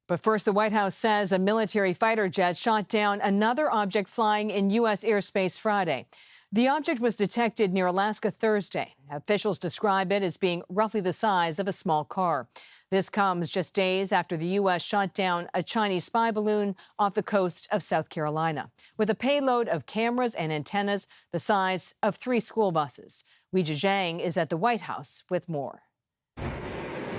But first, the White House says a military fighter jet shot down another object flying in U.S. airspace Friday. The object was detected near Alaska Thursday. Officials describe it as being roughly the size of a small car. This comes just days after the U.S. shot down a Chinese spy balloon off the coast of South Carolina with a payload of cameras and antennas the size of 3 school buses. Weijia Jiang is at the White House with more.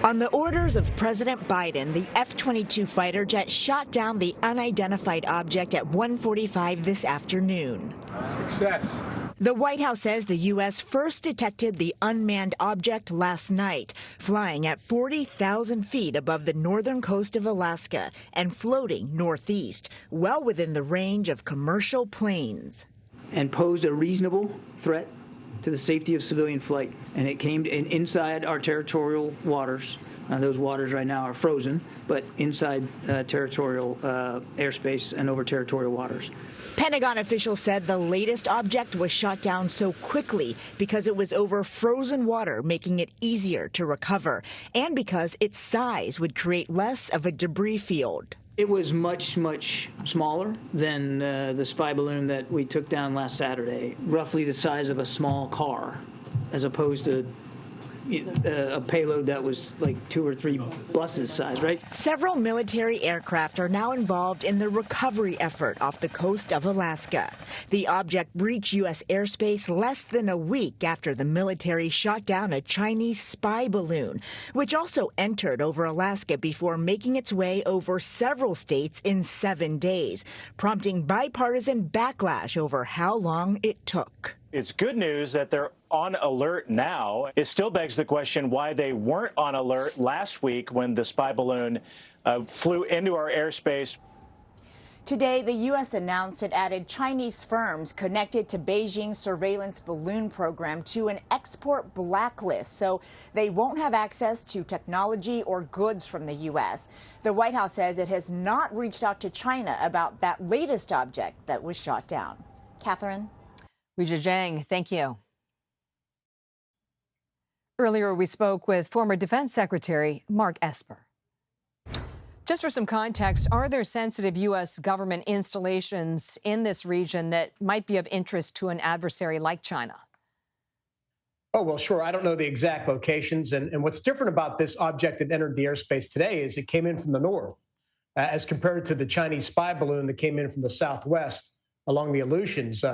On the orders of President Biden, the F-22 fighter jet shot down the unidentified object at 1:45 this afternoon. Success. The White House says the U.S. first detected the unmanned object last night, flying at 40,000 feet above the northern coast of Alaska and floating northeast, well within the range of commercial planes. And posed a reasonable threat to the safety of civilian flight. And it came inside our territorial waters. Those waters right now are frozen, but inside territorial airspace and over territorial waters. Pentagon officials said the latest object was shot down so quickly because it was over frozen water, making it easier to recover, and because its size would create less of a debris field. It was much, much smaller than the spy balloon that we took down last Saturday, roughly the size of a small car, as opposed to a payload that was like 2 or 3 buses size, right? Several military aircraft are now involved in the recovery effort off the coast of Alaska. The object reached U.S. airspace less than a week after the military shot down a Chinese spy balloon, which also entered over Alaska before making its way over several states in 7 days, prompting bipartisan backlash over how long it took. It's good news that they're on alert now. It still begs the question why they weren't on alert last week when the spy balloon flew into our airspace. Today, the U.S. announced it added Chinese firms connected to Beijing's surveillance balloon program to an export blacklist, so they won't have access to technology or goods from the U.S. The White House says it has not reached out to China about that latest object that was shot down. Catherine? Weijia Jiang, thank you. Earlier, we spoke with former Defense Secretary Mark Esper. Just for some context, are there sensitive U.S. government installations in this region that might be of interest to an adversary like China? Oh, well, sure. I don't know the exact locations. And what's different about this object that entered the airspace today is it came in from the north, as compared to the Chinese spy balloon that came in from the southwest along the Aleutians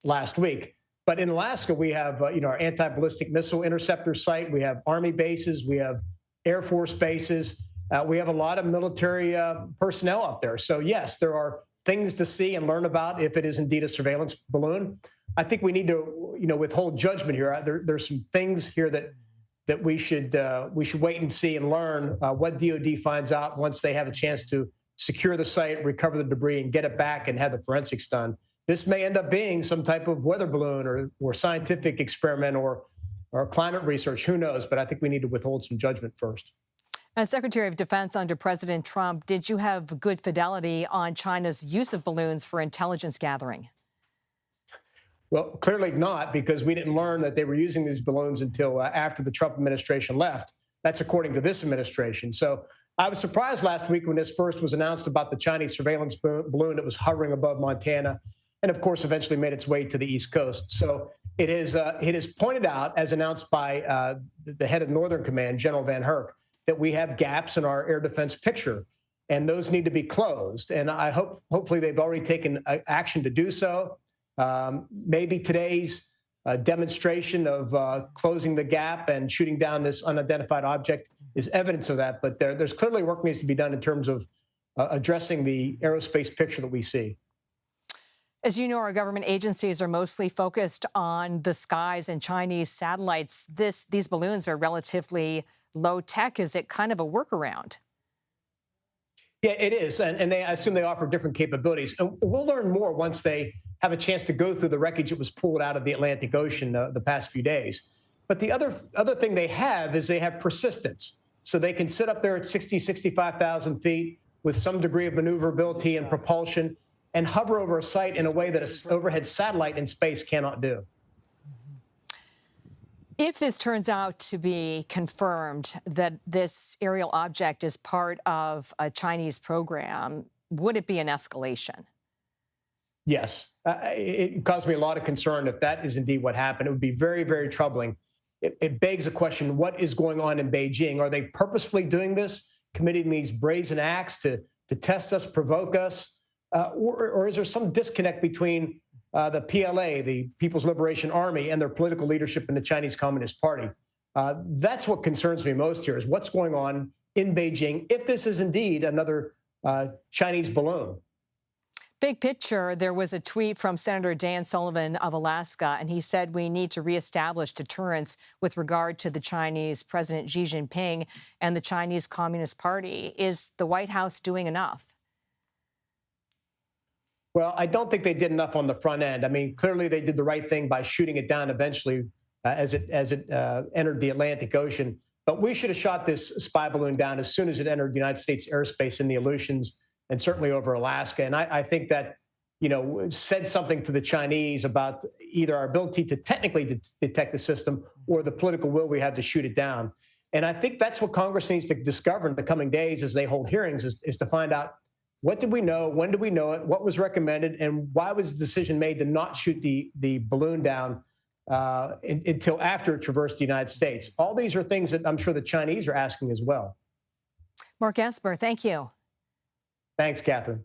last week. But in Alaska, we have, our anti-ballistic missile interceptor site. We have Army bases. We have Air Force bases. We have a lot of military personnel up there. So, yes, there are things to see and learn about if it is indeed a surveillance balloon. I think we need to, withhold judgment here. There's some things here that we should wait and see and learn what DOD finds out once they have a chance to secure the site, recover the debris, and get it back and have the forensics done. This may end up being some type of weather balloon or scientific experiment or climate research. Who knows? But I think we need to withhold some judgment first. As Secretary of Defense under President Trump, did you have good fidelity on China's use of balloons for intelligence gathering? Well, clearly not, because we didn't learn that they were using these balloons until after the Trump administration left. That's according to this administration. So I was surprised last week when this first was announced about the Chinese surveillance balloon that was hovering above Montana, and of course, eventually made its way to the East Coast. So it is pointed out, as announced by the head of Northern Command, General Van Herk, that we have gaps in our air defense picture, and those need to be closed. And I hopefully they've already taken action to do so. Maybe today's demonstration of closing the gap and shooting down this unidentified object is evidence of that. But there's clearly work needs to be done in terms of addressing the aerospace picture that we see. As you know, our government agencies are mostly focused on the skies and Chinese satellites. These balloons are relatively low tech. Is it kind of a workaround? Yeah, it is. And I assume they offer different capabilities. And we'll learn more once they have a chance to go through the wreckage that was pulled out of the Atlantic Ocean the past few days. But the other thing they have is they have persistence. So they can sit up there at 60, 65,000 feet with some degree of maneuverability and propulsion and hover over a site in a way that an overhead satellite in space cannot do. If this turns out to be confirmed that this aerial object is part of a Chinese program, would it be an escalation? Yes. It caused me a lot of concern if that is indeed what happened. It would be very, very troubling. It begs the question, what is going on in Beijing? Are they purposefully doing this, committing these brazen acts to test us, provoke us? Or is there some disconnect between the PLA, the People's Liberation Army, and their political leadership in the Chinese Communist Party? That's what concerns me most here, is what's going on in Beijing if this is indeed another Chinese balloon. Big picture, there was a tweet from Senator Dan Sullivan of Alaska, and he said we need to reestablish deterrence with regard to the Chinese President Xi Jinping and the Chinese Communist Party. Is the White House doing enough? Well, I don't think they did enough on the front end. I mean, clearly they did the right thing by shooting it down eventually as it entered the Atlantic Ocean. But we should have shot this spy balloon down as soon as it entered United States airspace in the Aleutians, and certainly over Alaska. And I think that, said something to the Chinese about either our ability to technically detect the system or the political will we have to shoot it down. And I think that's what Congress needs to discover in the coming days as they hold hearings, is to find out, what did we know? When did we know it? What was recommended? And why was the decision made to not shoot the balloon down until after it traversed the United States? All these are things that I'm sure the Chinese are asking as well. Mark Esper, thank you. Thanks, Catherine.